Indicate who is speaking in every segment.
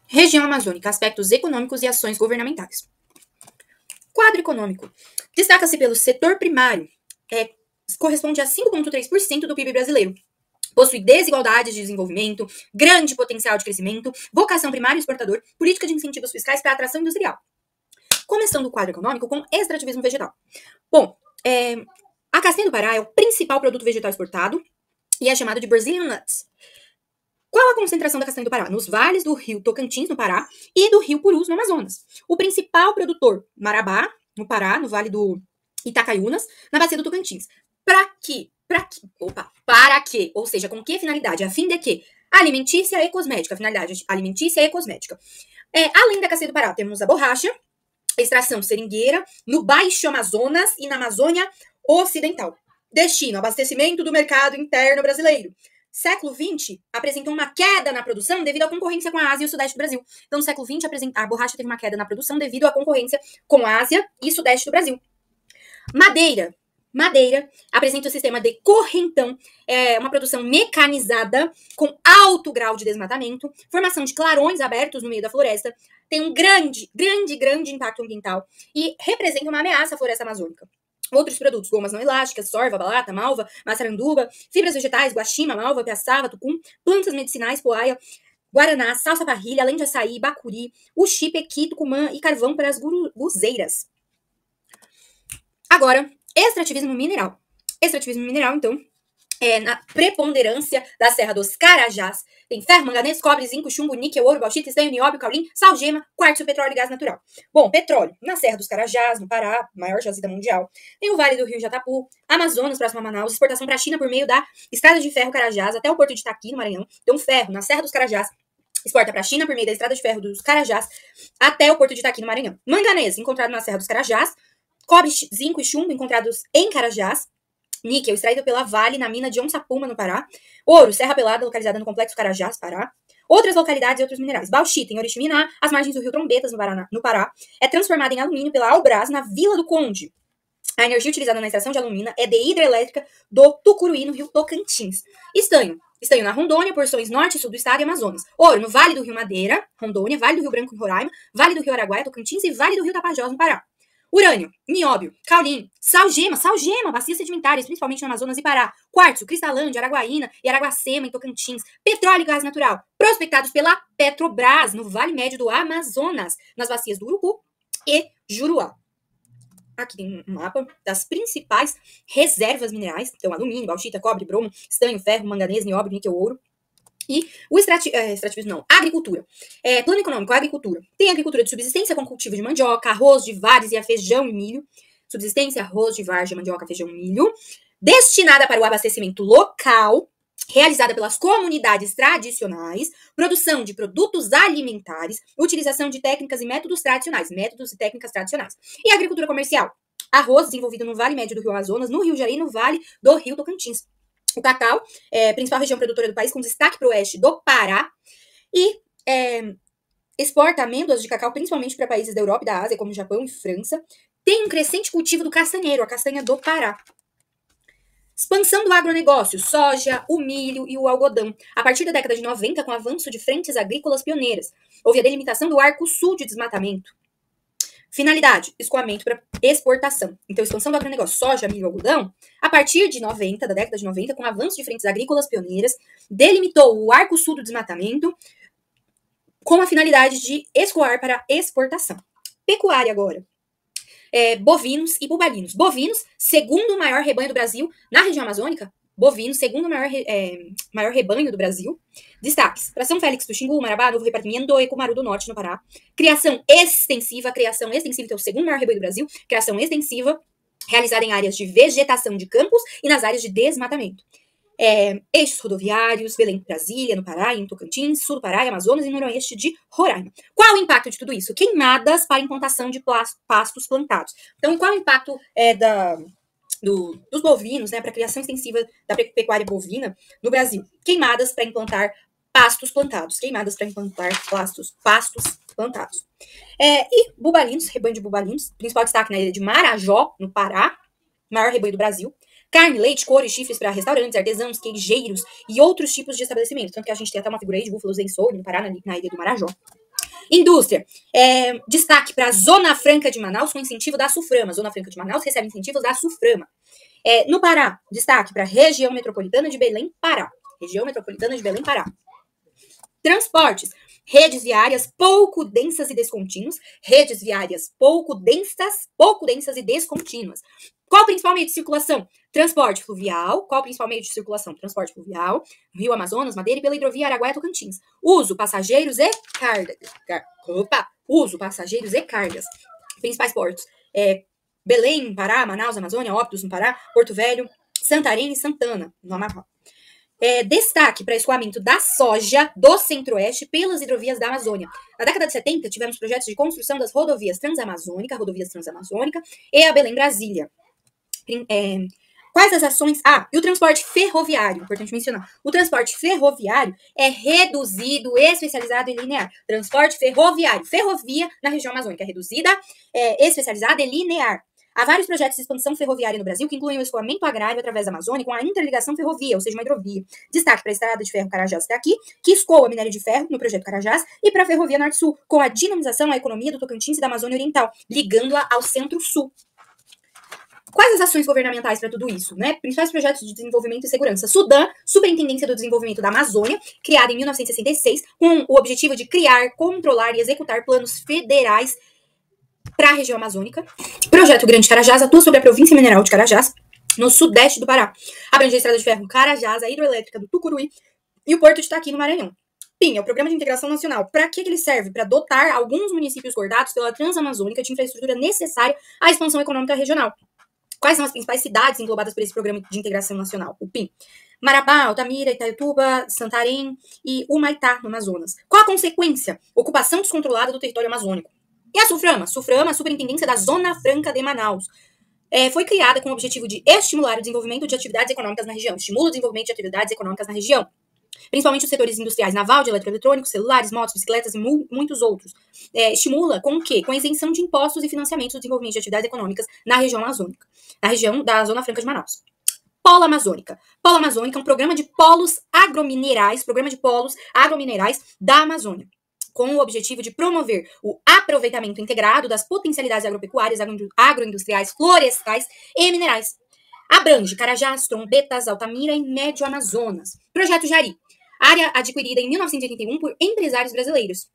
Speaker 1: Região amazônica, aspectos econômicos e ações governamentais. Quadro econômico. Destaca-se pelo setor primário, corresponde a 5,3% do PIB brasileiro. Possui desigualdades de desenvolvimento, grande potencial de crescimento, vocação primária e exportador, política de incentivos fiscais para a atração industrial. Começando o quadro econômico com extrativismo vegetal. Bom, a castanha do Pará é o principal produto vegetal exportado e é chamado de Brazilian Nuts. Qual a concentração da castanha do Pará? Nos vales do rio Tocantins, no Pará, e do rio Purus, no Amazonas. O principal produtor, Marabá, no Pará, no vale do Itacaiunas, na bacia do Tocantins. Para quê? Ou seja, com que finalidade? A fim de que? Alimentícia e cosmética. Finalidade alimentícia e cosmética. Além da castanha do Pará, temos a borracha, extração seringueira, no Baixo Amazonas e na Amazônia Ocidental. Destino, abastecimento do mercado interno brasileiro. Século XX apresentou uma queda na produção devido à concorrência com a Ásia e o Sudeste do Brasil. Então, no século XX, a borracha teve uma queda na produção devido à concorrência com a Ásia e Sudeste do Brasil. Madeira apresenta o sistema de correntão, uma produção mecanizada com alto grau de desmatamento, formação de clarões abertos no meio da floresta, tem um grande impacto ambiental e representa uma ameaça à floresta amazônica. Outros produtos, gomas não elásticas, sorva, balata, malva, maçaranduba, fibras vegetais, guaxima, malva, piaçava, tucum, plantas medicinais, poaia, guaraná, salsa parrilha, além de açaí, bacuri, uxi, pequi, tucumã e carvão para as guruzeiras. Agora, extrativismo mineral. Extrativismo mineral, então, na preponderância da Serra dos Carajás. Tem ferro, manganês, cobre, zinco, chumbo, níquel, ouro, bauxita, estanho, nióbio, caulim, sal, gema, quartzo, petróleo e gás natural. Bom, petróleo. Na Serra dos Carajás, no Pará, maior jazida mundial. Tem o Vale do Rio Jatapu, Amazonas, próximo a Manaus, exportação para a China por meio da Estrada de Ferro Carajás até o Porto de Itaqui, no Maranhão. Então, ferro na Serra dos Carajás exporta para a China por meio da Estrada de Ferro dos Carajás até o Porto de Itaqui, no Maranhão. Manganês, encontrado na Serra dos Carajás. Cobre, zinco e chumbo, encontrados em Carajás. Níquel, extraído pela Vale, na mina de Onçapuma, no Pará. Ouro, Serra Pelada, localizada no Complexo Carajás, Pará. Outras localidades e outros minerais. Bauxita, em Oriximiná, às margens do rio Trombetas, no Pará. É transformada em alumínio pela Albras, na Vila do Conde. A energia utilizada na extração de alumina é de hidrelétrica do Tucuruí, no rio Tocantins. Estanho na Rondônia, porções norte e sul do estado e Amazonas. Ouro, no Vale do Rio Madeira, Rondônia, Vale do Rio Branco, em Roraima, Vale do Rio Araguaia, Tocantins e Vale do Rio Tapajós, no Pará. Urânio, nióbio, caulim, salgema, bacias sedimentares, principalmente no Amazonas e Pará. Quartzo, Cristalândia, Araguaína e Araguacema, em Tocantins. Petróleo e gás natural, prospectados pela Petrobras, no Vale Médio do Amazonas, nas bacias do Urucu e Juruá. Aqui tem um mapa das principais reservas minerais. Então, alumínio, bauxita, cobre, bromo, estanho, ferro, manganês, nióbio, níquel, ouro. E o extrativismo não, agricultura. Plano econômico, agricultura. Tem agricultura de subsistência com cultivo de mandioca, arroz de várzea, feijão e milho. Subsistência, arroz de várzea, mandioca, feijão e milho. Destinada para o abastecimento local, realizada pelas comunidades tradicionais. Produção de produtos alimentares. Utilização de técnicas e métodos tradicionais. Métodos e técnicas tradicionais. E agricultura comercial. Arroz desenvolvido no Vale Médio do Rio Amazonas, no Rio Jari e no Vale do Rio Tocantins. O cacau, principal região produtora do país, com destaque para o oeste do Pará. E exporta amêndoas de cacau, principalmente para países da Europa e da Ásia, como Japão e França. Tem um crescente cultivo do castanheiro, a castanha do Pará. Expansão do agronegócio, soja, o milho e o algodão. A partir da década de 90, com o avanço de frentes agrícolas pioneiras, houve a delimitação do arco sul de desmatamento. Finalidade, escoamento para exportação. Então, expansão do agronegócio, soja, milho e algodão, a partir de 90, da década de 90, com o avanço de frentes agrícolas pioneiras, delimitou o arco sul do desmatamento com a finalidade de escoar para exportação. Pecuária agora. Bovinos e bubalinos. Bovinos, segundo maior rebanho do Brasil na região amazônica. Bovinos, segundo maior rebanho do Brasil. Destaques: para São Félix do Xingu, Marabá, Novo Repartimento e Cumaru do Norte, no Pará. Criação extensiva, então, o segundo maior rebanho do Brasil. Criação extensiva, realizada em áreas de vegetação de campos e nas áreas de desmatamento. Eixos rodoviários, Belém, Brasília, no Pará, em Tocantins, sul do Pará, Amazonas e noroeste de Roraima. Qual o impacto de tudo isso? Queimadas para implantação de pastos plantados. Então, qual o impacto dos bovinos, para a criação extensiva da pecuária bovina no Brasil? Queimadas para implantar pastos plantados. Pastos plantados. E bubalinos, rebanho de bubalinos. Principal destaque na ilha de Marajó, no Pará. Maior rebanho do Brasil. Carne, leite, couro e chifres para restaurantes, artesãos, queijeiros e outros tipos de estabelecimentos. Tanto que a gente tem até uma figura aí de búfalos em Soule, no Pará, na ilha do Marajó. Indústria. Destaque para a Zona Franca de Manaus com incentivo da SUFRAMA. Zona Franca de Manaus recebe incentivos da SUFRAMA. No Pará, destaque para a região metropolitana de Belém, Pará. Região metropolitana de Belém, Pará. Transportes. Redes viárias pouco densas e descontínuas. Redes viárias pouco densas e descontínuas. Qual o principal meio de circulação? Transporte fluvial. Qual o principal meio de circulação? Transporte fluvial. Rio Amazonas, Madeira e pela hidrovia Araguaia-Tocantins. Uso, passageiros e cargas. Uso, passageiros e cargas. Principais portos. Belém, Pará, Manaus, Amazônia, Óbidos, no Pará, Porto Velho, Santarém e Santana, no Amapá. Destaque para escoamento da soja do Centro-Oeste pelas hidrovias da Amazônia. Na década de 70, tivemos projetos de construção das rodovias Transamazônica e a Belém-Brasília. Quais as ações? E o transporte ferroviário, importante mencionar. O transporte ferroviário é reduzido, especializado e linear. Transporte ferroviário, ferrovia na região amazônica, é reduzida, especializada e linear. Há vários projetos de expansão ferroviária no Brasil que incluem o escoamento agrário através da Amazônia com a interligação ferrovia, ou seja, uma hidrovia. Destaque para a estrada de ferro Carajás até aqui, que escoa minério de ferro no projeto Carajás, e para a ferrovia Norte-Sul, com a dinamização à economia do Tocantins e da Amazônia Oriental, ligando-a ao Centro-Sul. Quais as ações governamentais para tudo isso, né? Principais projetos de desenvolvimento e segurança. Sudã, Superintendência do Desenvolvimento da Amazônia, criada em 1966, com o objetivo de criar, controlar e executar planos federais para a região amazônica. Projeto Grande Carajás atua sobre a província mineral de Carajás, no sudeste do Pará. Abrange a estrada de ferro Carajás, a hidroelétrica do Tucuruí e o porto de Itaqui, no Maranhão. PIN é o Programa de Integração Nacional. Para que ele serve? Para dotar alguns municípios cortados pela Transamazônica de infraestrutura necessária à expansão econômica regional. Quais são as principais cidades englobadas por esse Programa de Integração Nacional? O PIN. Marabá, Altamira, Itaituba, Santarém e Humaitá, no Amazonas. Qual a consequência? Ocupação descontrolada do território amazônico. E a SUFRAMA? SUFRAMA, a Superintendência da Zona Franca de Manaus. Foi criada com o objetivo de estimular o desenvolvimento de atividades econômicas na região. Estimula o desenvolvimento de atividades econômicas na região. Principalmente os setores industriais naval, de eletroeletrônicos, celulares, motos, bicicletas e muitos outros. Estimula com o quê? Com a isenção de impostos e financiamento do desenvolvimento de atividades econômicas na região amazônica. Na região da Zona Franca de Manaus. Polo Amazônica. Polo Amazônica é um programa de polos agrominerais da Amazônia, com o objetivo de promover o aproveitamento integrado das potencialidades agropecuárias, agroindustriais, florestais e minerais. Abrange Carajás, Trombetas, Altamira e Médio Amazonas. Projeto Jari. Área adquirida em 1981 por empresários brasileiros.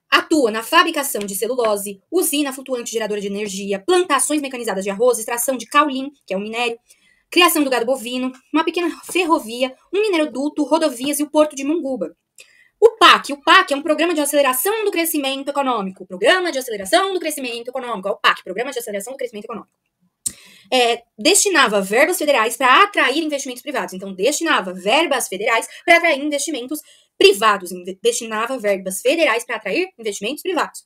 Speaker 1: Atua na fabricação de celulose, usina flutuante geradora de energia, plantações mecanizadas de arroz, extração de caulim, que é um minério, criação do gado bovino, uma pequena ferrovia, um mineroduto, rodovias e o porto de Monguba. O PAC é um programa de aceleração do crescimento econômico. Programa de aceleração do crescimento econômico. É o PAC, Programa de Aceleração do Crescimento Econômico. Destinava verbas federais para atrair investimentos privados. Então, destinava verbas federais para atrair investimentos privados.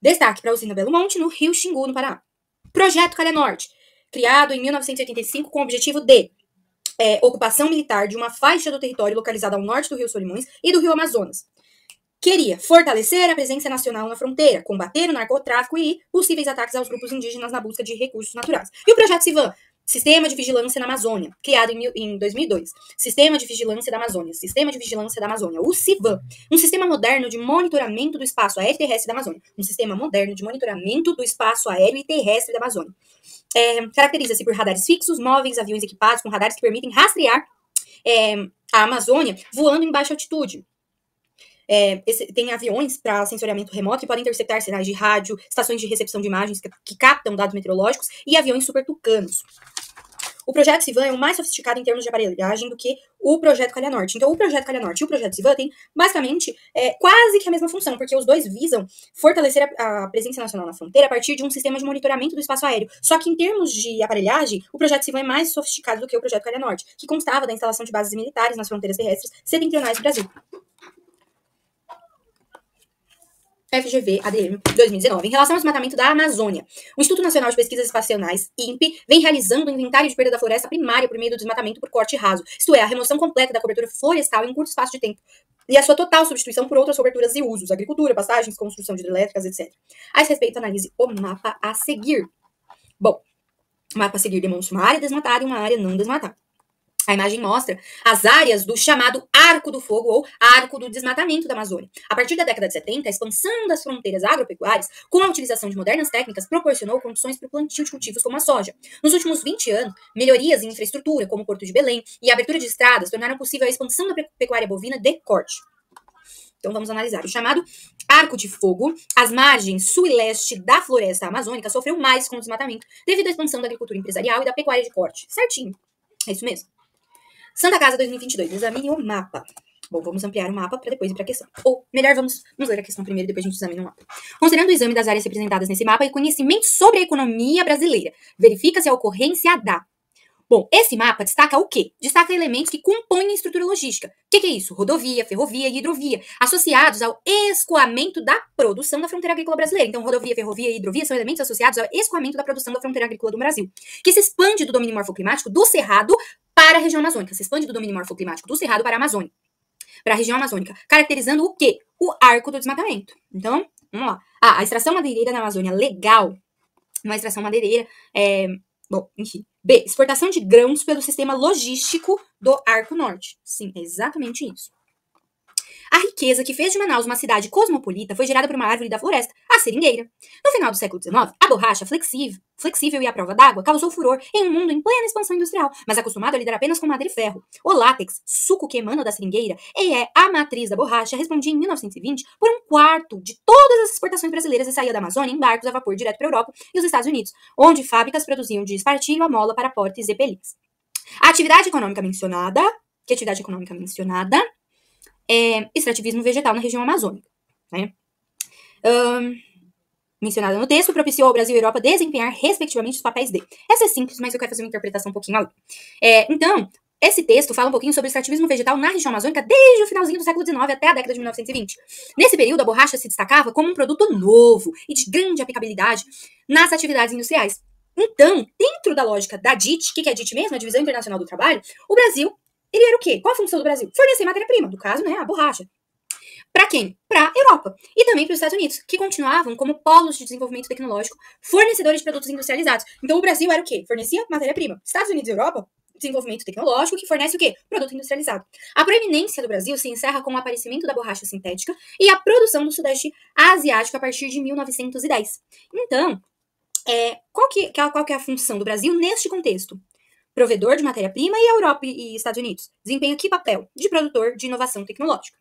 Speaker 1: Destaque para a usina Belo Monte, no Rio Xingu, no Pará. Projeto Calha Norte, criado em 1985 com o objetivo de ocupação militar de uma faixa do território localizada ao norte do Rio Solimões e do Rio Amazonas. Queria fortalecer a presença nacional na fronteira, combater o narcotráfico e possíveis ataques aos grupos indígenas na busca de recursos naturais. E o Projeto Civan, Sistema de Vigilância na Amazônia, criado em 2002. Sistema de Vigilância da Amazônia, o Civan. Um sistema moderno de monitoramento do espaço aéreo e terrestre da Amazônia. Caracteriza-se por radares fixos, móveis, aviões equipados com radares que permitem rastrear a Amazônia voando em baixa altitude. Tem aviões para sensoriamento remoto que podem interceptar sinais de rádio, estações de recepção de imagens que captam dados meteorológicos e aviões supertucanos. O projeto Civan é o mais sofisticado em termos de aparelhagem do que o projeto Calha Norte. Então, o projeto Calha Norte e o projeto Civan têm, basicamente, quase que a mesma função, porque os dois visam fortalecer a presença nacional na fronteira a partir de um sistema de monitoramento do espaço aéreo. Só que, em termos de aparelhagem, o projeto Civan é mais sofisticado do que o projeto Calha Norte, que constava da instalação de bases militares nas fronteiras terrestres setentrionais do Brasil. FGV ADM 2019. Em relação ao desmatamento da Amazônia, o Instituto Nacional de Pesquisas Espaciais, INPE, vem realizando um inventário de perda da floresta primária por meio do desmatamento por corte raso, isto é, a remoção completa da cobertura florestal em curto espaço de tempo, e a sua total substituição por outras coberturas e usos, agricultura, pastagens, construção de hidrelétricas, etc. A esse respeito, analise o mapa a seguir. Bom, o mapa a seguir demonstra uma área desmatada e uma área não desmatada. A imagem mostra as áreas do chamado Arco do Fogo ou Arco do Desmatamento da Amazônia. A partir da década de 70, a expansão das fronteiras agropecuárias, com a utilização de modernas técnicas, proporcionou condições para o plantio de cultivos como a soja. Nos últimos 20 anos, melhorias em infraestrutura, como o Porto de Belém e a abertura de estradas, tornaram possível a expansão da pecuária bovina de corte. Então vamos analisar. O chamado Arco de Fogo, as margens sul e leste da floresta amazônica, sofreu mais com o desmatamento devido à expansão da agricultura empresarial e da pecuária de corte. Certinho. É isso mesmo. Santa Casa 2022, examine o mapa. Bom, vamos ampliar o mapa para depois ir para a questão. Ou, melhor, vamos ler a questão primeiro e depois a gente examina o mapa. Considerando o exame das áreas representadas nesse mapa e conhecimento sobre a economia brasileira, verifica-se a ocorrência da... Bom, esse mapa destaca o quê? Destaca elementos que compõem a estrutura logística. O que é isso? Rodovia, ferrovia e hidrovia, associados ao escoamento da produção da fronteira agrícola brasileira. Então, rodovia, ferrovia e hidrovia são elementos associados ao escoamento da produção da fronteira agrícola do Brasil, que se expande do domínio morfoclimático do Cerrado para a região amazônica. Se expande do domínio morfoclimático do Cerrado para a Amazônia, para a região amazônica, caracterizando o quê? O arco do desmatamento. Então, vamos lá. A extração madeireira na Amazônia legal, uma extração madeireira, bom, enfim. B, exportação de grãos pelo sistema logístico do Arco Norte. Sim, é exatamente isso. A riqueza que fez de Manaus uma cidade cosmopolita foi gerada por uma árvore da floresta, a seringueira. No final do século XIX, a borracha flexível e à prova d'água causou furor em um mundo em plena expansão industrial, mas acostumado a lidar apenas com madeira e ferro. O látex, suco que emana da seringueira, e é a matriz da borracha, respondia em 1920 por um quarto de todas as exportações brasileiras e saía da Amazônia em barcos a vapor direto para a Europa e os Estados Unidos, onde fábricas produziam de espartilho a mola para portes e zeppelins. A atividade econômica mencionada, extrativismo vegetal na região amazônica, né? Mencionada no texto, propiciou ao Brasil e à Europa desempenhar, respectivamente, os papéis de. Essa é simples, mas eu quero fazer uma interpretação um pouquinho além. Então, esse texto fala um pouquinho sobre o extrativismo vegetal na região amazônica desde o finalzinho do século XIX até a década de 1920. Nesse período, a borracha se destacava como um produto novo e de grande aplicabilidade nas atividades industriais. Então, dentro da lógica da DIT, o que é a DIT mesmo? A Divisão Internacional do Trabalho, o Brasil, ele era o quê? Qual a função do Brasil? Fornecer matéria-prima, no caso, né, a borracha. Para quem? Para a Europa e também para os Estados Unidos, que continuavam como polos de desenvolvimento tecnológico, fornecedores de produtos industrializados. Então o Brasil era o quê? Fornecia matéria-prima. Estados Unidos e Europa, desenvolvimento tecnológico, que fornece o quê? Produto industrializado. A proeminência do Brasil se encerra com o aparecimento da borracha sintética e a produção do Sudeste Asiático a partir de 1910. Então, qual que é a função do Brasil neste contexto? Provedor de matéria-prima, e a Europa e Estados Unidos desempenham que papel? De produtor de inovação tecnológica.